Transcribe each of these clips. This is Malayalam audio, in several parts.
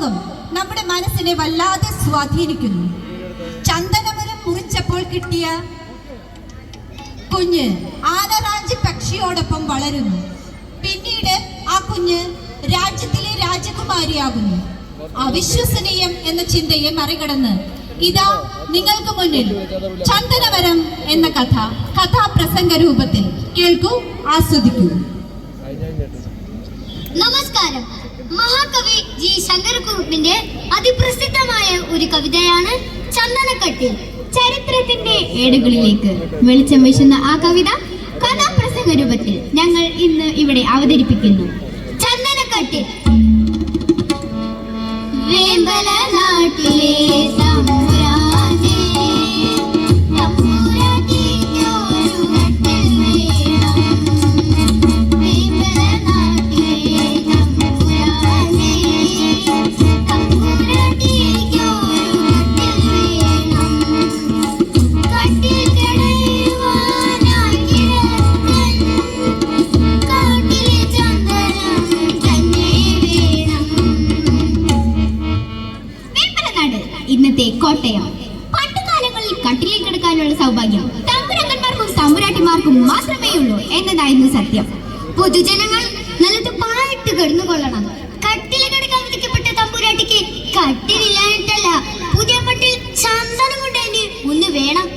ലോകം നമ്മുടെ മനസ്സിനെ വല്ലാതെ സ്വാധീനിക്കുന്നു. ചന്ദനമരം മുറിച്ചപ്പോൾ കിട്ടിയ കുഞ്ഞ് ആനറാഞ്ചി പക്ഷിയോടൊപ്പം വളരുന്നു. പിന്നീട് ആ കുഞ്ഞ് രാജ്യത്തിലെ രാജകുമാരിയാകുന്നു. അവിശ്വസനീയം എന്ന ചിന്തയെ മറികടന്ന് ഇതാ നിങ്ങൾക്ക് മുന്നിൽ ചന്ദനമരം എന്ന കഥാപ്രസംഗ രൂപത്തിൽ കേൾക്കൂ, ആസ്വദിക്കൂ. നമസ്കാരം. മഹാകവി ജി ശങ്കരക്കുറുപ്പിന്റെ അതിപ്രസിദ്ധമായ ഒരു കവിതയാണ് ചന്ദനക്കട്ടിൽ. ചരിത്രത്തിന്റെ ഏടുകളിലേക്ക് വെളിച്ചം വീശുന്ന ആ കവിത കഥാപ്രസംഗ രൂപത്തിൽ ഞങ്ങൾ ഇന്ന് ഇവിടെ അവതരിപ്പിക്കുന്നു. ചന്ദനക്കട്ടിൽ. വേമ്പല നാട്ടിലെ തമ്പുരാനെ ഇന്നത്തെ കോട്ടയം. പണ്ടുകാലങ്ങളിൽ കട്ടിലിൽ കിടക്കാനുള്ള സൗഭാഗ്യം തമ്പുരാക്കന്മാർക്കും തമ്പുരാട്ടിമാർക്കും മാത്രമേ ഉള്ളൂ എന്നതായിരുന്നു സത്യം. പൊതുജനങ്ങൾ നല്ലത് പായിട്ട് കിടന്നുകൊള്ളണം. കട്ടിലിൽ കിടക്കാൻ വിധിക്കപ്പെട്ട തമ്പുരാട്ടിക്ക് കട്ടിലില്ലായിട്ടല്ല, പുതിയ പട്ടിൽ ചന്ദനം കൊണ്ട് തന്നെ ഒന്ന് വേണം.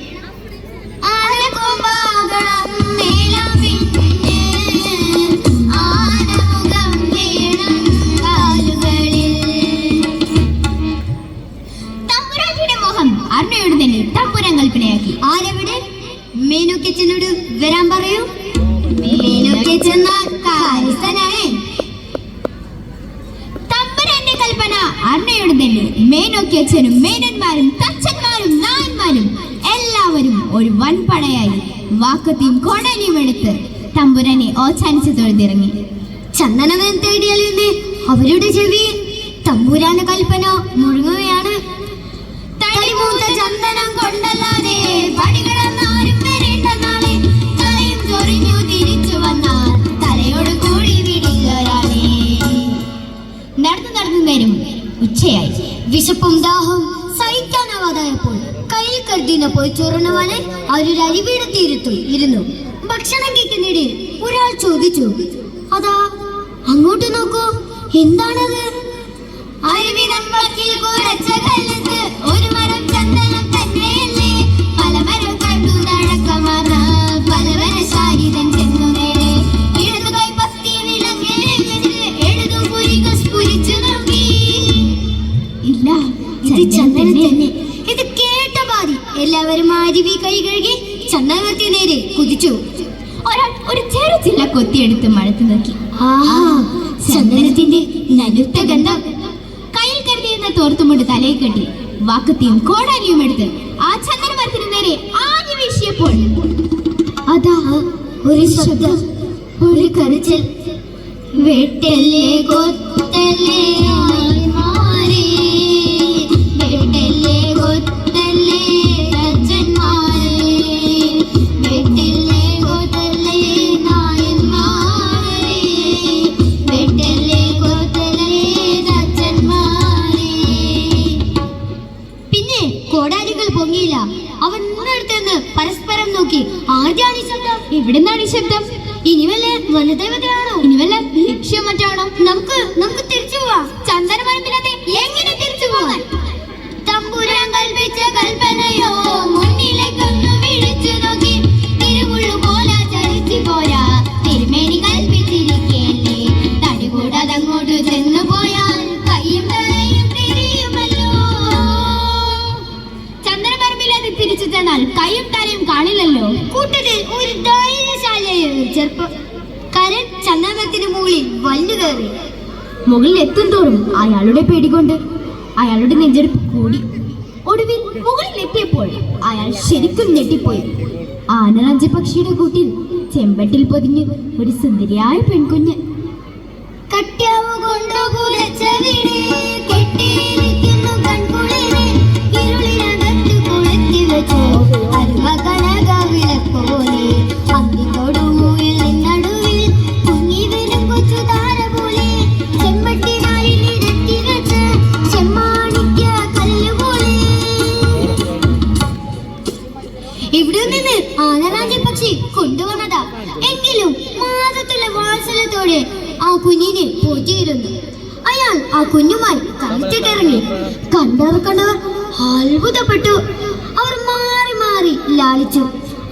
അർണയോട് തന്നെ തമ്പുരാൻ കൽപ്പനയാക്കി. ആരെവിടെ? മേനോക്കച്ചനോട് വരാൻ പറയൂ. മേനോക്കച്ചെന്ന കാര്യസ്ഥനാണ്. തമ്പുരാന്റെ കൽപ്പന അർണയോട് തന്നെ. മേനോക്കച്ചനും മേനന്മാരും തച്ചന്മാരും നായന്മാരും എല്ലാവരും ഒരു വൻപടയായി വാക്കത്തിയും കോടാലിയും എടുത്ത് തമ്പുരാനെ ഓച്ചാനിച്ച് തൊഴുതിറങ്ങി. ചന്ദനവൻ തേടിയാലെന്ന് അവരുടെ ചെവിയിൽ തമ്പുരാന്റെ കൽപ്പന മുഴുങ്ങുകയാണ്. ചന്ദനം കൊണ്ടല്ലാതെ പടികളെന്നാരും വരേണ്ടെന്നാണ്. തലയും ചൊറിഞ്ഞു തിരിച്ചു വന്നാൽ തലയോട് കൂടി വിടുകയാണ്. നടന്നു നേരം ഉച്ചയായി. വിശപ്പും ദാഹവും സഹിക്കാനാവാതായപ്പോൾ കയ്യിൽ കരുതിന പോയി ചൊറണവാനെ അവരൊരു അരിവീടത്തിരുത്തു ഇരുന്നു. ഭക്ഷണം കഴിക്കുന്നിടയിൽ ഒരാൾ ചോദിച്ചു, അതാ അങ്ങോട്ട് നോക്കൂ, എന്താണത്? അരുവിതം വക്കിൽ കുറച്ച കല്ലത്ത് ഒരു മരം ചന്ദനം തന്നെയല്ലേ. പലമരം കണ്ടു നടക്കമാറ പലവര ശാരിതൻ ചെന്നു നേരെ. ഇടതു കൈ പത്തി വിലങ്ങെടുത്ത് എഴുതും പുരികൾ സ്ഫുരിച്ചു നോക്കി. ഇല്ല, ഇത് ചന്ദനം തന്നെ. ഇത് കേട്ട പാതി എല്ലാവരും അരുവി കൈ കഴുകി ചന്ദനത്തി നേരെ കുതിച്ചു. ഒരാൾ ഒരു ചെറുചില്ല കൊത്തിയെടുത്ത് മഴത്ത് നോക്കി. ചന്ദനത്തിന്റെ നനുത്ത ഗന്ധം. കയ്യിൽ കരുതിയിരുന്ന തോർത്തുമുണ്ട് തലയിൽ കെട്ടി വാക്കത്തിയും കോടാലിയും എടുത്ത് ആ ചന്ദനമരത്തിന് നേരെ ആഞ്ഞു വീശിയപ്പോൾ അതാ ഒരു ശബ്ദം, ഒരു കരച്ചിൽ. വെട്ടല്ലേ കൊത്തല്ലേ ആൽമാരേ, വെട്ടല്ലേ കൊത്തല്ലേ തച്ചന്മാരേ, വെട്ടല്ലേ കൊത്തല്ലേ നായന്മാരേ, വെട്ടല്ലേ കൊത്തല്ലേ തച്ചന്മാരേ. പിന്നെ കോടാലികൾ പൊങ്ങിയില്ല. അവൻ മൂന്നെടുത്തെന്ന് പരസ്പരം നോക്കി. ആദ്യമാണ് ഈ ശബ്ദം. എവിടുന്നാണ് ഈ ശബ്ദം? ഇനി വല്ല വനദേവതയാണോ? ഇനി വല്ല ലക്ഷ്യം മറ്റാണോ? നമുക്ക് തിരിച്ചു പോവാം. ചന്ദനമരമില്ലാതെ എങ്ങനെ തിരിച്ചു പോവാൻ? തമ്പുരാൻ കൽപ്പിച്ച കൽപ്പനയോ മുന്നിലേക്കൊന്നു വിളിച്ചു നോക്കി. തിരുമുള്ളു പോല ചരിച്ചു പോരാ തിരുമേനി കൽപ്പിച്ചിരിക്കല്ലേ. തടി കൂടാതെ അങ്ങോട്ട് ചെന്നു പോയാൽ കയ്യും തലയും തിരിയുമല്ലോ. ചന്ദനമരമില്ലാതെ തിരിച്ചു ചെന്നാൽ കയ്യും തലയും കാണില്ലല്ലോ. കൂട്ടത്തിൽ ഒരു ധൈര്യശാലിയായ ചെറുപ്പക്കാരൻ ചന്ദനമരത്തിന് മുകളിൽ വല്ലു കയറി. മുകളിൽ എത്തും തോറും അയാളുടെ പേടികൊണ്ട് അയാളുടെ നെഞ്ചെടുപ്പ് കൂടി. ഒടുവിൽ മുകളിൽ എത്തിയപ്പോൾ അയാൾ ശരിക്കും ഞെട്ടിപ്പോയി. ആനറാഞ്ചി പക്ഷിയുടെ കൂട്ടിൽ ചെമ്പട്ടിൽ പൊതിഞ്ഞ് ഒരു സുന്ദരിയായ പെൺകുഞ്ഞ്. കട്യാവു കൊണ്ടു കുലച്ച വീട് കെട്ടിയിരിക്കുന്നു കൺകുളിരെ, ഇരുളിനകത്ത് കൊളുത്തി വെച്ചു അരുവ കനക വിളക്കോലെ. അന്തിക്കൊടുമുയിൽ നടുവിൽ കുഞ്ഞി വരും കൊച്ചു താര പോലെ ചെമ്പട്ടിനാലിൽ ഇടത്തി വെച്ച് കുഞ്ഞിനെ പോറ്റിയിരുന്നു. അയാൾ ആ കുഞ്ഞുമായി കളിച്ചിട്ടിറങ്ങി. കണ്ടവർ അത്ഭുതപ്പെട്ടു. അവർ മാറി മാറി ലാളിച്ചു.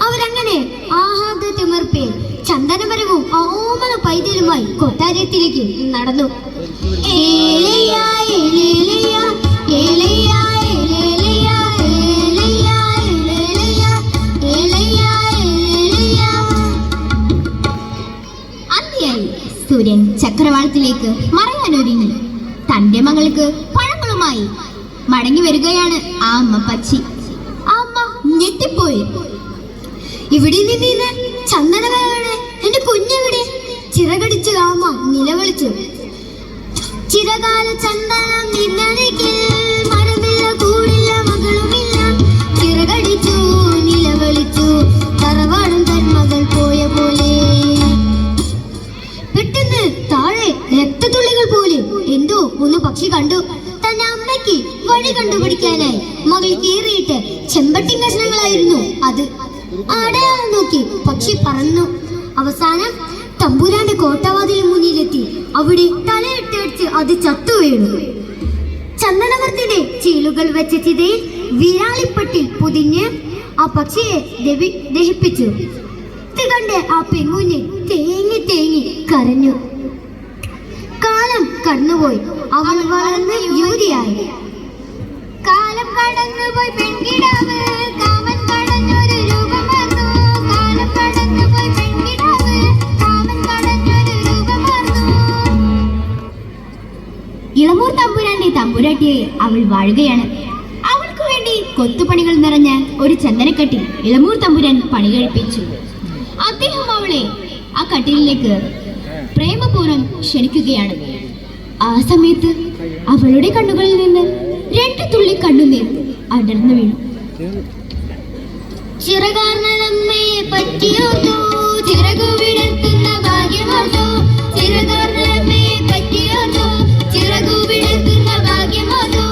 അവരങ്ങനെ ആഹ്ലാദത്തിമർപ്പേ ചന്ദനമരവും ഓമന പൈതലുമായി കൊട്ടാരത്തിലേക്ക് നടന്നു. ഏലയ്യ, ഏലേലയ്യ, ഏലയ്യ, ഏലേലയ്യ, ഏലയ്യ, ഏലേലയ്യ, ഏലയ്യ, ഏലേലയ്യ. അന്തിയായി സൂര്യൻ ചക്രവാളത്തിലേക്ക് മറയാനൊരുങ്ങി. തന്റെ മകൾക്ക് പഴങ്ങളുമായി മടങ്ങി വരികയാണ് ആ അമ്മ പക്ഷി. ആ അമ്മ ഞെട്ടിപ്പോയി. ഇവിടെ നിന്ന് ചന്ദനമരമാണ്, എന്റെ കുഞ്ഞെവിടെ? ചിറകടിച്ചു അമ്മ നിലവിളിച്ചു. ചിരകാല ചന്ദനം നിന്നരികിൽ, മരമില്ല കൂടില്ല മകളുമില്ല. ചിറകടിച്ചു നിലവിളിച്ചു, തറവാടും തന്മകൾ പോയ പോലെ. പെട്ടെന്ന് താഴെ രക്തത്തുള്ളികൾ പോലെ എന്തോ ഒന്ന് പക്ഷി കണ്ടു. തന്റെ അമ്മയ്ക്ക് വഴി കണ്ടുപിടിക്കാനായി മകൾ കീറിയിട്ട് ചെമ്പട്ടി കഷ്ണങ്ങളായിരുന്നു അത്. അടയാളം നോക്കി പക്ഷി പറന്നു. അവസാനം തമ്പുരാന്റെ കോട്ടവാതിന് മുന്നിലെത്തി. അവിടെ തലയിട്ടടിച്ച് അത് ചത്തുവീണു. ചന്ദനവർത്തിന്റെ ചീലുകൾ വെച്ച ചിതയിൽ വിരാളിപ്പട്ടിൽ പൊതിഞ്ഞ് ആ പക്ഷിയെ ദഹിപ്പിച്ചു. ഇത് കണ്ട് ആ പെങ്കുഞ്ഞ് തേങ്ങി തേങ്ങി കരഞ്ഞു. കാലം കടന്നുപോയി. അവൾ വളർന്ന് യുവതിയായി. കാലം കടന്നുപോയി പെൺകിടാവ്, കാമൻ കടഞ്ഞൊരു രൂപം വന്നു. കാലം കടന്നുപോയി പെൺകിടാവ്, കാമൻ കടഞ്ഞൊരു രൂപം വന്നു. ഇളമൂർ തമ്പുരാന്റെ തമ്പുരാട്ടിയെ അവൾ വാഴുകയാണ്. അവൾക്ക് വേണ്ടി കൊത്തുപണികൾ നിറഞ്ഞ ഒരു ചന്ദനക്കട്ടിൽ ഇളമൂർ തമ്പുരാൻ പണി കഴിപ്പിച്ചു. അദ്ദേഹം അവളെ ആ കട്ടിലിലേക്ക് പ്രേമപൂർവ്വം ക്ഷണിക്കുകയാണ്. ആ സമയത്ത് അവളുടെ കണ്ണുകളിൽ നിന്ന് 2 തുള്ളി കണ്ണുനീർ അടർന്നു വീണു. ചിറകാർന്നമ്മയെ പറ്റിയോർത്തു, ചിറകു വിടർത്തുന്ന ഭാഗ്യമോർത്തു. ചിറകാർന്നമ്മയെ പറ്റിയോർത്തു, ചിറകു വിടർത്തുന്ന ഭാഗ്യമോർത്തു.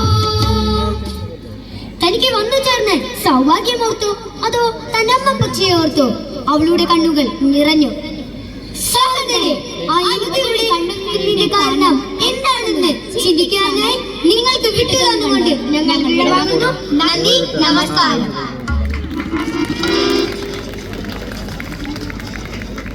തനിക്ക് വന്നു ചേർന്ന് സൗഭാഗ്യമോർത്തു, അതോ തന്നമ്മ പക്ഷിയെ ഓർത്തു? അവളുടെ കണ്ണുകൾ നിറഞ്ഞു. സഹോദരേ, ആ യുവതിയുടെ കണ്ണുനീരിന്റെ കാരണം എന്താണെന്ന് ചിന്തിക്കാനായി നിങ്ങൾക്ക് വിട്ടുതന്നുകൊണ്ട് ഞങ്ങൾ വിടവാങ്ങുന്നു. നന്ദി, നമസ്കാരം.